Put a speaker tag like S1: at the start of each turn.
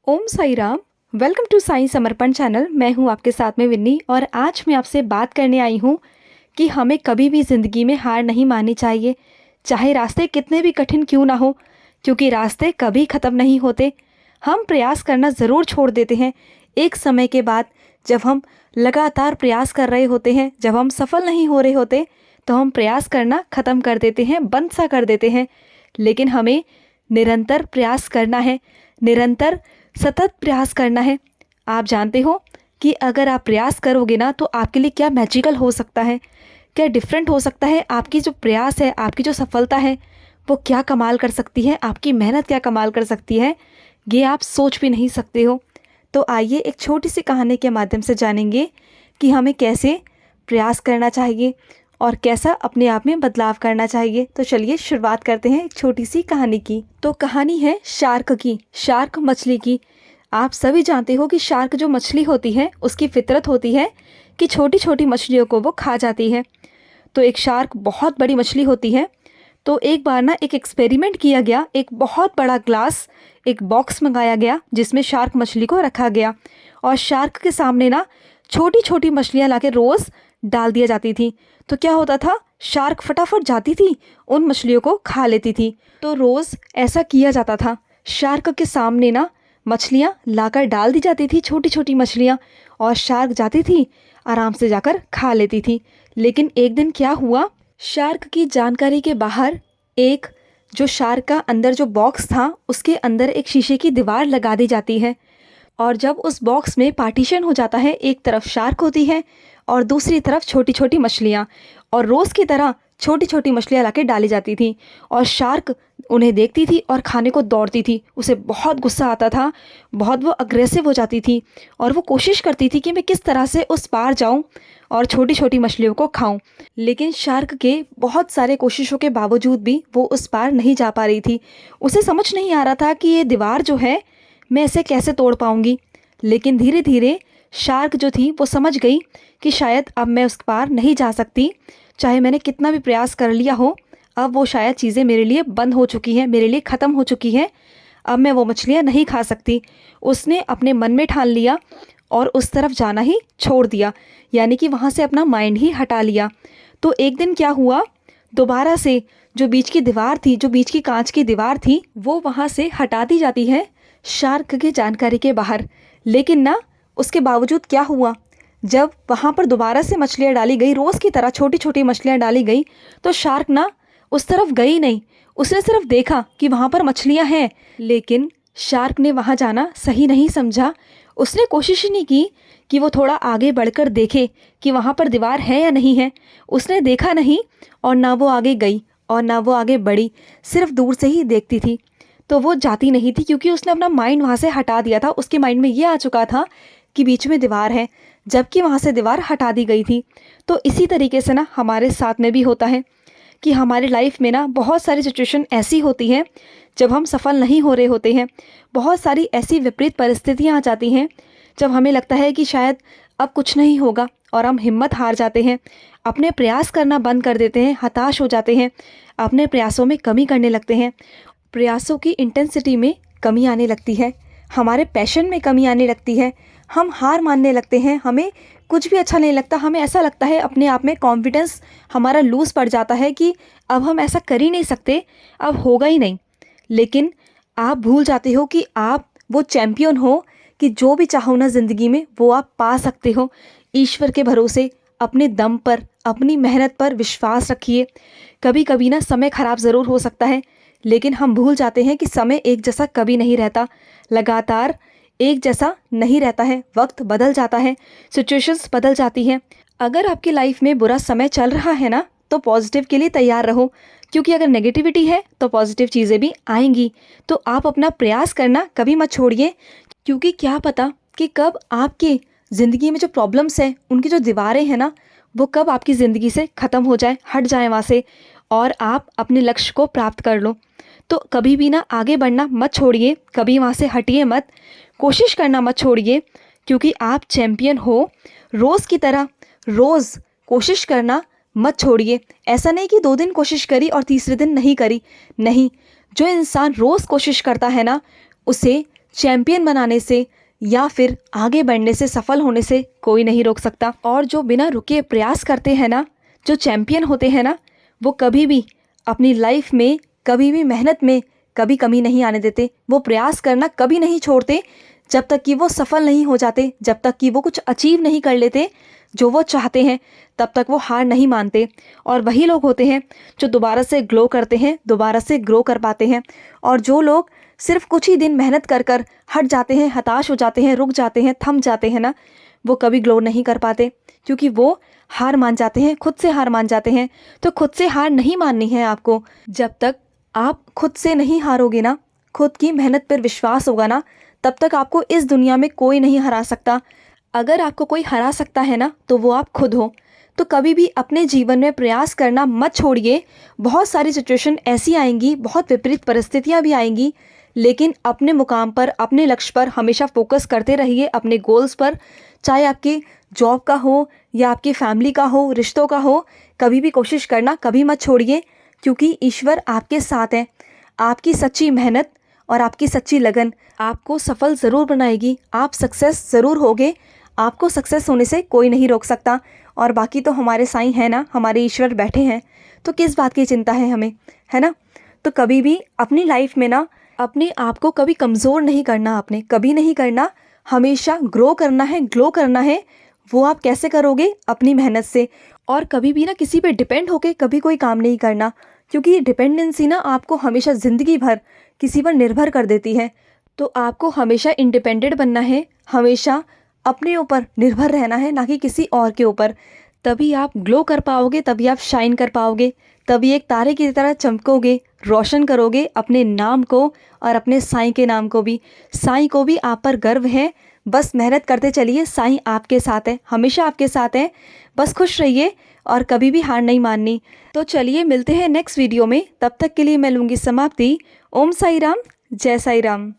S1: Om Sai Ram. Welcome to Sai Samarpan channel. मैं हूं आपके साथ में विन्नी और आज मैं आपसे बात करने आई हूं कि हमें कभी भी ज़िंदगी में हार नहीं माननी चाहिए, चाहे रास्ते कितने भी कठिन क्यों ना हो, क्योंकि रास्ते कभी ख़त्म नहीं होते। हम प्रयास करना ज़रूर छोड़ देते हैं एक समय के बाद। जब हम लगातार प्रयास कर रहे होते हैं, जब हम सफल नहीं हो रहे होते, तो हम प्रयास करना ख़त्म कर देते हैं, बंद सा कर देते हैं। लेकिन हमें निरंतर प्रयास करना है, निरंतर सतत प्रयास करना है। आप जानते हो कि अगर आप प्रयास करोगे ना, तो आपके लिए क्या मैजिकल हो सकता है, क्या डिफरेंट हो सकता है। आपकी जो प्रयास है, आपकी जो सफलता है, वो क्या कमाल कर सकती है, आपकी मेहनत क्या कमाल कर सकती है, ये आप सोच भी नहीं सकते हो। तो आइए एक छोटी सी कहानी के माध्यम से जानेंगे कि हमें कैसे प्रयास करना चाहिए और कैसा अपने आप में बदलाव करना चाहिए। तो चलिए शुरुआत करते हैं एक छोटी सी कहानी की। तो कहानी है शार्क की, शार्क मछली की। आप सभी जानते हो कि शार्क जो मछली होती है, उसकी फितरत होती है कि छोटी छोटी मछलियों को वो खा जाती है। तो एक शार्क बहुत बड़ी मछली होती है। तो एक बार ना एक एक्सपेरिमेंट किया गया, एक बहुत बड़ा ग्लास, एक बॉक्स मंगाया गया जिसमें शार्क मछली को रखा गया और शार्क के सामने ना छोटी छोटी मछलियाँ लाके रोज़ डाल दिया जाती थी। तो क्या होता था, शार्क फटाफट जाती थी, उन मछलियों को खा लेती थी। तो रोज़ ऐसा किया जाता था। शार्क के सामने ना मछलियाँ लाकर डाल दी जाती थी, छोटी छोटी मछलियाँ, और शार्क जाती थी, आराम से जाकर खा लेती थी। लेकिन एक दिन क्या हुआ, शार्क की जानकारी के बाहर एक जो शार्क का अंदर जो बॉक्स था, उसके अंदर एक शीशे की दीवार लगा दी जाती है। और जब उस बॉक्स में पार्टीशन हो जाता है, एक तरफ शार्क होती है और दूसरी तरफ छोटी छोटी मछलियाँ, और रोज़ की तरह छोटी छोटी मछलियाँ लाके डाली जाती थी। और शार्क उन्हें देखती थी और खाने को दौड़ती थी। उसे बहुत गुस्सा आता था, बहुत वो अग्रेसिव हो जाती थी और वो कोशिश करती थी कि मैं किस तरह से उस पार जाऊं और छोटी छोटी मछलियों को खाऊं। लेकिन शार्क के बहुत सारे कोशिशों के बावजूद भी वो उस पार नहीं जा पा रही थी। उसे समझ नहीं आ रहा था कि ये दीवार जो है, मैं इसे कैसे तोड़ पाऊंगी। लेकिन धीरे धीरे शार्क जो थी वो समझ गई कि शायद अब मैं उस पार नहीं जा सकती, चाहे मैंने कितना भी प्रयास कर लिया हो। अब वो शायद चीज़ें मेरे लिए बंद हो चुकी हैं, मेरे लिए ख़त्म हो चुकी हैं, अब मैं वो मछलियाँ नहीं खा सकती। उसने अपने मन में ठान लिया और उस तरफ जाना ही छोड़ दिया, यानी कि वहाँ से अपना माइंड ही हटा लिया। तो एक दिन क्या हुआ, दोबारा से जो बीच की दीवार थी, जो बीच की कांच की दीवार थी, वो वहाँ से हटा दी जाती है शार्क की जानकारी के बाहर। लेकिन ना उसके बावजूद क्या हुआ, जब वहाँ पर दोबारा से मछलियाँ डाली गई, रोज़ की तरह छोटी छोटी मछलियाँ डाली गई, तो शार्क ना उस तरफ गई नहीं। उसने सिर्फ देखा कि वहाँ पर मछलियाँ हैं, लेकिन शार्क ने वहाँ जाना सही नहीं समझा। उसने कोशिश ही नहीं की कि वो थोड़ा आगे बढ़कर देखे कि वहाँ पर दीवार है या नहीं है। उसने देखा नहीं और ना वो आगे गई और ना वो आगे बढ़ी, सिर्फ दूर से ही देखती थी। तो वो जाती नहीं थी क्योंकि उसने अपना माइंड वहाँ से हटा दिया था। उसके माइंड में ये आ चुका था कि बीच में दीवार है, जबकि वहाँ से दीवार हटा दी गई थी। तो इसी तरीके से ना हमारे साथ में भी होता है कि हमारी लाइफ में ना बहुत सारी सिचुएशन ऐसी होती हैं जब हम सफल नहीं हो रहे होते हैं। बहुत सारी ऐसी विपरीत परिस्थितियाँ आ जाती हैं जब हमें लगता है कि शायद अब कुछ नहीं होगा और हम हिम्मत हार जाते हैं, अपने प्रयास करना बंद कर देते हैं, हताश हो जाते हैं, अपने प्रयासों में कमी करने लगते हैं, प्रयासों की इंटेंसिटी में कमी आने लगती है, हमारे पैशन में कमी आने लगती है, हम हार मानने लगते हैं, हमें कुछ भी अच्छा नहीं लगता, हमें ऐसा लगता है अपने आप में कॉन्फिडेंस हमारा लूज़ पड़ जाता है कि अब हम ऐसा कर ही नहीं सकते, अब होगा ही नहीं। लेकिन आप भूल जाते हो कि आप वो चैम्पियन हो कि जो भी चाहो ना ज़िंदगी में वो आप पा सकते हो। ईश्वर के भरोसे, अपने दम पर, अपनी मेहनत पर विश्वास रखिए। कभी कभी ना समय ख़राब ज़रूर हो सकता है, लेकिन हम भूल जाते हैं कि समय एक जैसा कभी नहीं रहता, लगातार एक जैसा नहीं रहता है। वक्त बदल जाता है, सिचुएशंस बदल जाती हैं। अगर आपकी लाइफ में बुरा समय चल रहा है ना, तो पॉजिटिव के लिए तैयार रहो, क्योंकि अगर नेगेटिविटी है तो पॉजिटिव चीज़ें भी आएंगी। तो आप अपना प्रयास करना कभी मत छोड़िए, क्योंकि क्या पता कि कब आपकी ज़िंदगी में जो प्रॉब्लम्स हैं, उनकी जो दीवारें हैं ना, वो कब आपकी ज़िंदगी से ख़त्म हो जाए, हट जाए वहाँ से, और आप अपने लक्ष्य को प्राप्त कर लो। तो कभी भी ना आगे बढ़ना मत छोड़िए, कभी वहाँ से हटिए मत, कोशिश करना मत छोड़िए, क्योंकि आप चैम्पियन हो। रोज़ की तरह रोज़ कोशिश करना मत छोड़िए। ऐसा नहीं कि 2 दिन कोशिश करी और तीसरे दिन नहीं करी, नहीं। जो इंसान रोज़ कोशिश करता है ना, उसे चैंपियन बनाने से या फिर आगे बढ़ने से, सफल होने से कोई नहीं रोक सकता। और जो बिना रुके प्रयास करते हैं ना, जो चैंपियन होते हैं ना, वो कभी भी अपनी लाइफ में, कभी भी मेहनत में कभी कमी नहीं आने देते। वो प्रयास करना कभी नहीं छोड़ते जब तक कि वो सफल नहीं हो जाते, जब तक कि वो कुछ अचीव नहीं कर लेते जो वो चाहते हैं, तब तक वो हार नहीं मानते। और वही लोग होते हैं जो दोबारा से ग्लो करते हैं, दोबारा से ग्रो कर पाते हैं। और जो लोग सिर्फ कुछ ही दिन मेहनत कर कर हट जाते हैं, हताश हो जाते हैं, रुक जाते हैं, थम जाते हैं ना, वो कभी ग्लो नहीं कर पाते, क्योंकि वो हार मान जाते हैं, खुद से हार मान जाते हैं। तो खुद से हार नहीं माननी है आपको। जब तक आप खुद से नहीं हारोगे ना, खुद की मेहनत पर विश्वास होगा ना, तब तक आपको इस दुनिया में कोई नहीं हरा सकता। अगर आपको कोई हरा सकता है ना, तो वो आप खुद हो। तो कभी भी अपने जीवन में प्रयास करना मत छोड़िए। बहुत सारी सिचुएशन ऐसी आएंगी, बहुत विपरीत परिस्थितियाँ भी आएंगी, लेकिन अपने मुकाम पर, अपने लक्ष्य पर हमेशा फोकस करते रहिए, अपने गोल्स पर। चाहे आपकी जॉब का हो या आपकी फैमिली का हो, रिश्तों का हो, कभी भी कोशिश करना कभी मत छोड़िए, क्योंकि ईश्वर आपके साथ है। आपकी सच्ची मेहनत और आपकी सच्ची लगन आपको सफल ज़रूर बनाएगी। आप सक्सेस ज़रूर होगे। आपको सक्सेस होने से कोई नहीं रोक सकता। और बाकी तो हमारे साईं हैं ना, हमारे ईश्वर बैठे हैं, तो किस बात की चिंता है हमें, है ना। तो कभी भी अपनी लाइफ में ना अपने आप को कभी कमज़ोर नहीं करना, आपने कभी नहीं करना। हमेशा ग्रो करना है, ग्लो करना है। वो आप कैसे करोगे? अपनी मेहनत से। और कभी भी ना किसी पे डिपेंड होके कभी कोई काम नहीं करना, क्योंकि डिपेंडेंसी ना आपको हमेशा ज़िंदगी भर किसी पर निर्भर कर देती है। तो आपको हमेशा इंडिपेंडेंट बनना है, हमेशा अपने ऊपर निर्भर रहना है, ना कि किसी और के ऊपर। तभी आप ग्लो कर पाओगे, तभी आप शाइन कर पाओगे, तभी एक तारे की तरह चमकोगे, रोशन करोगे अपने नाम को और अपने साईं के नाम को भी। साईं को भी आप पर गर्व है। बस मेहनत करते चलिए, साईं आपके साथ है, हमेशा आपके साथ है। बस खुश रहिए और कभी भी हार नहीं माननी। तो चलिए मिलते हैं नेक्स्ट वीडियो में। तब तक के लिए मैं लूँगी समाप्ति। ओम साई राम, जय साई राम।